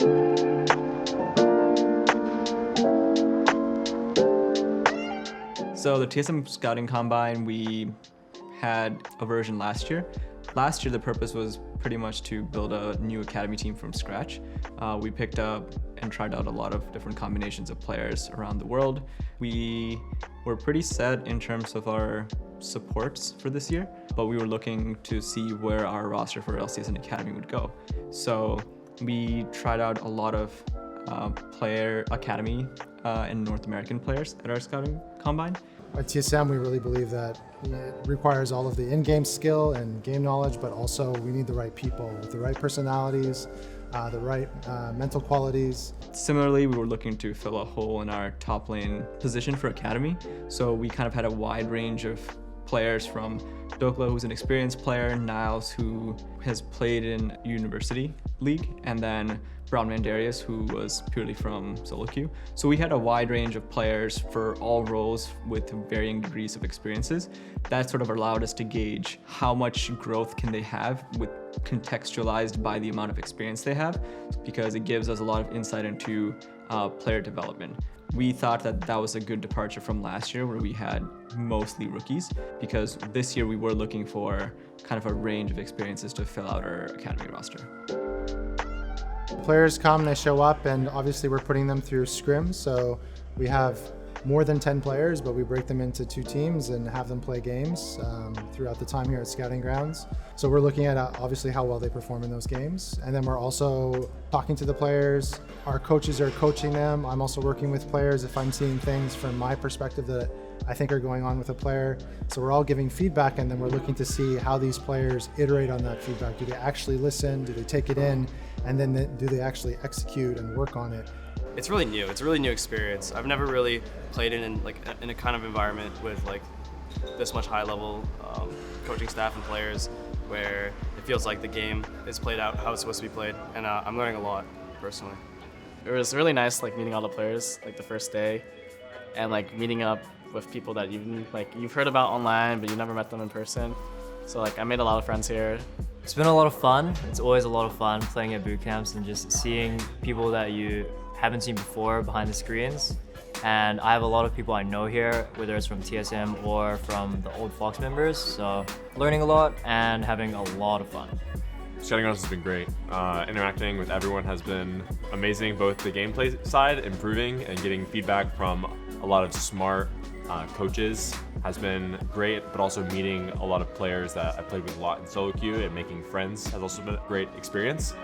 So the Tsm Scouting Combine, we had a version last year. Last year, the purpose was pretty much to build a new academy team from scratch. We picked up and tried out a lot of different combinations of players around the world. We were pretty set in terms of our supports for this year, but we were looking to see where our roster for LCSN Academy would go. So we tried out a lot of player academy and North American players at our scouting combine. At TSM, we really believe that it requires all of the in-game skill and game knowledge, but also we need the right people with the right personalities, the right mental qualities. Similarly, we were looking to fill a hole in our top lane position for academy. So we kind of had a wide range of players, from Dokla, who's an experienced player, Niles, who has played in University League, and then Brown Mandarius, who was purely from solo queue. So we had a wide range of players for all roles with varying degrees of experiences. That sort of allowed us to gauge how much growth can they have, with contextualized by the amount of experience they have, because it gives us a lot of insight into player development. We thought that that was a good departure from last year, where we had mostly rookies, because this year we were looking for kind of a range of experiences to fill out our academy roster. Players come, they show up, and obviously we're putting them through scrims. So we have more than 10 players, but we break them into 2 teams and have them play games throughout the time here at Scouting Grounds. So we're looking at obviously how well they perform in those games. And then we're also talking to the players. Our coaches are coaching them. I'm also working with players if I'm seeing things from my perspective that I think are going on with a player. So we're all giving feedback, and then we're looking to see how these players iterate on that feedback. Do they actually listen? Do they take it in? And then do they actually execute and work on it? It's really new. It's a really new experience. I've never really played in a kind of environment with this much high level coaching staff and players, where it feels like the game is played out how it's supposed to be played, and I'm learning a lot personally. It was really nice meeting all the players the first day, and meeting up with people that you've heard about online but you've never met them in person. So I made a lot of friends here. It's been a lot of fun. It's always a lot of fun playing at boot camps and just seeing people that you haven't seen before behind the screens. And I have a lot of people I know here, whether it's from TSM or from the old Fox members. So learning a lot and having a lot of fun. Scouting Grounds has been great. Interacting with everyone has been amazing, both the gameplay side, improving and getting feedback from a lot of smart coaches has been great, but also meeting a lot of players that I played with a lot in solo queue and making friends has also been a great experience.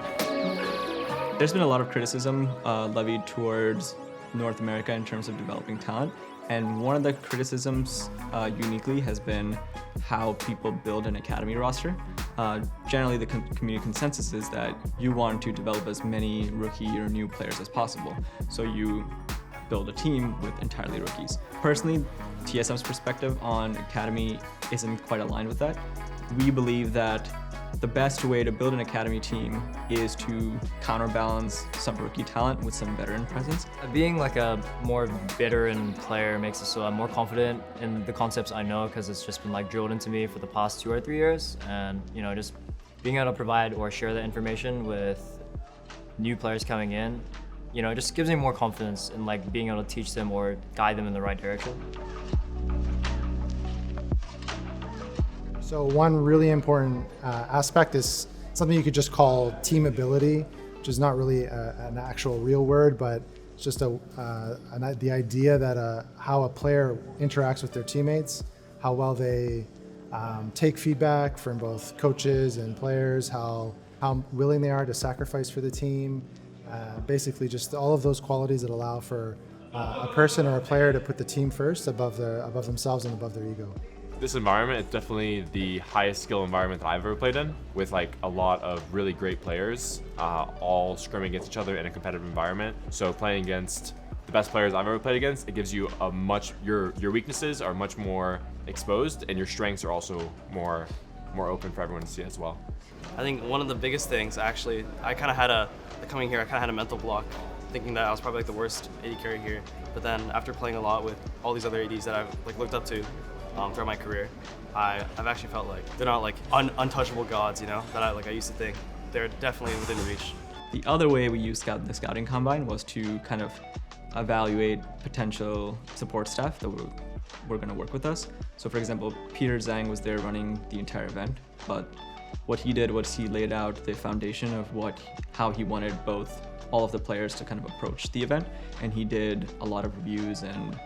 There's been a lot of criticism levied towards North America in terms of developing talent, and one of the criticisms uniquely has been how people build an academy roster. Generally, the community consensus is that you want to develop as many rookie or new players as possible, so you build a team with entirely rookies. Personally, TSM's perspective on academy isn't quite aligned with that. We believe that the best way to build an academy team is to counterbalance some rookie talent with some veteran presence. Being a more veteran player makes it so I'm more confident in the concepts I know, because it's just been drilled into me for the past 2 or 3 years. And just being able to provide or share that information with new players coming in, just gives me more confidence in being able to teach them or guide them in the right direction. So one really important aspect is something you could just call team ability, which is not really an actual real word, but it's just the idea that how a player interacts with their teammates, how well they take feedback from both coaches and players, how willing they are to sacrifice for the team. Basically just all of those qualities that allow for a person or a player to put the team first above themselves and above their ego. This environment is definitely the highest skill environment that I've ever played in, with a lot of really great players, all scrimming against each other in a competitive environment. So playing against the best players I've ever played against, it gives you your weaknesses are much more exposed, and your strengths are also more open for everyone to see as well. I think one of the biggest things, actually, coming here, I kind of had a mental block, thinking that I was probably the worst AD carry here. But then after playing a lot with all these other ADs that I've looked up to throughout my career, I've actually felt they're not untouchable gods, that I used to think. They're definitely within reach. The other way we used the Scouting Combine was to kind of evaluate potential support staff that were going to work with us. So for example, Peter Zhang was there running the entire event, but what he did was he laid out the foundation of how he wanted all of the players to kind of approach the event, and he did a lot of reviews and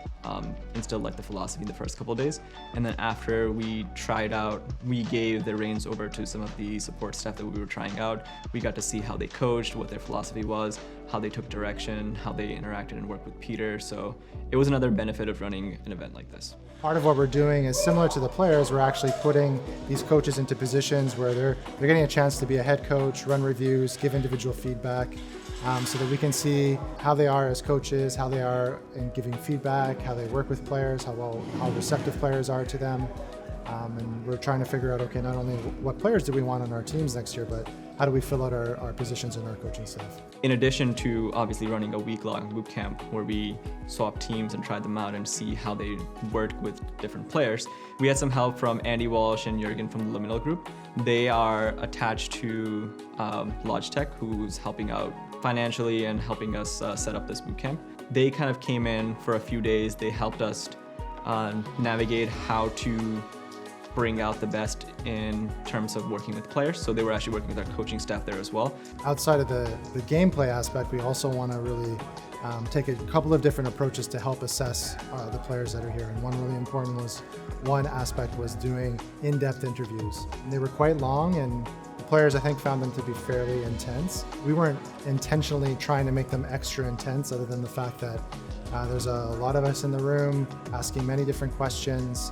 instilled like the philosophy the first couple of days. And then after we tried out, we gave the reins over to some of the support staff that we were trying out. We got to see how they coached, what their philosophy was, how they took direction, how they interacted and worked with Peter. So it was another benefit of running an event like this. Part of what we're doing is similar to the players. We're actually putting these coaches into positions where they're getting a chance to be a head coach, run reviews, give individual feedback, so that we can see how they are as coaches, how they are in giving feedback, how they work with players, how receptive players are to them. And we're trying to figure out, okay, not only what players do we want on our teams next year, but how do we fill out our positions in our coaching staff. In addition to obviously running a week-long boot camp where we swap teams and tried them out and see how they work with different players, we had some help from Andy Walsh and Jurgen from the Liminal Group. They are attached to Logitech, who's helping out financially and helping us set up this boot camp. They kind of came in for a few days. They helped us navigate how to bring out the best in terms of working with players. So they were actually working with our coaching staff there as well. Outside of the gameplay aspect, we also want to really take a couple of different approaches to help assess the players that are here. And one aspect was doing in-depth interviews. And they were quite long, and the players, I think, found them to be fairly intense. We weren't intentionally trying to make them extra intense, other than the fact that there's a lot of us in the room asking many different questions.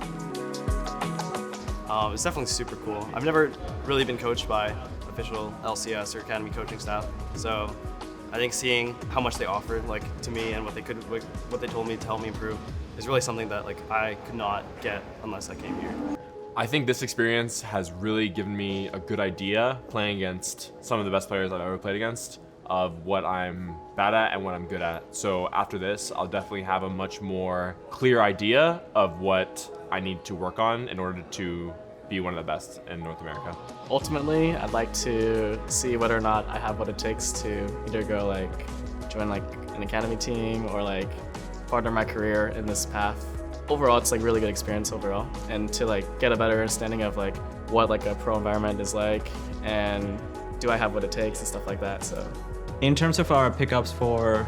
It's definitely super cool. I've never really been coached by official LCS or academy coaching staff, so I think seeing how much they offered to me and what they told me to help me improve is really something that I could not get unless I came here. I think this experience has really given me a good idea playing against some of the best players I've ever played against of what I'm bad at and what I'm good at. So after this, I'll definitely have a much more clear idea of what I need to work on in order to be one of the best in North America. Ultimately, I'd like to see whether or not I have what it takes to either go join an academy team or partner my career in this path. Overall, it's really good experience overall, and to get a better understanding of what a pro environment is like, and do I have what it takes and stuff like that. So in terms of our pickups for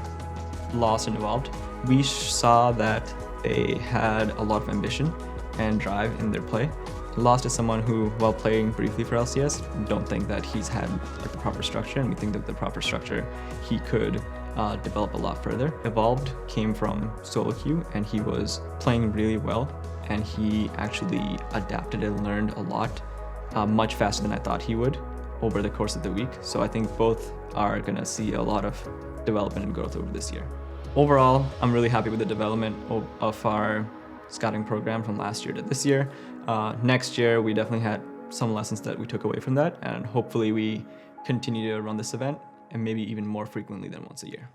Lost and Evolved, we saw that they had a lot of ambition and drive in their play. Lost is someone who, while playing briefly for LCS, don't think that he's had the proper structure, and we think that the proper structure he could develop a lot further. Evolved came from solo queue, and he was playing really well, and he actually adapted and learned a lot much faster than I thought he would over the course of the week. So I think both are going to see a lot of development and growth over this year. Overall, I'm really happy with the development of our scouting program from last year to this year. Next year, we definitely had some lessons that we took away from that, and hopefully we continue to run this event and maybe even more frequently than once a year.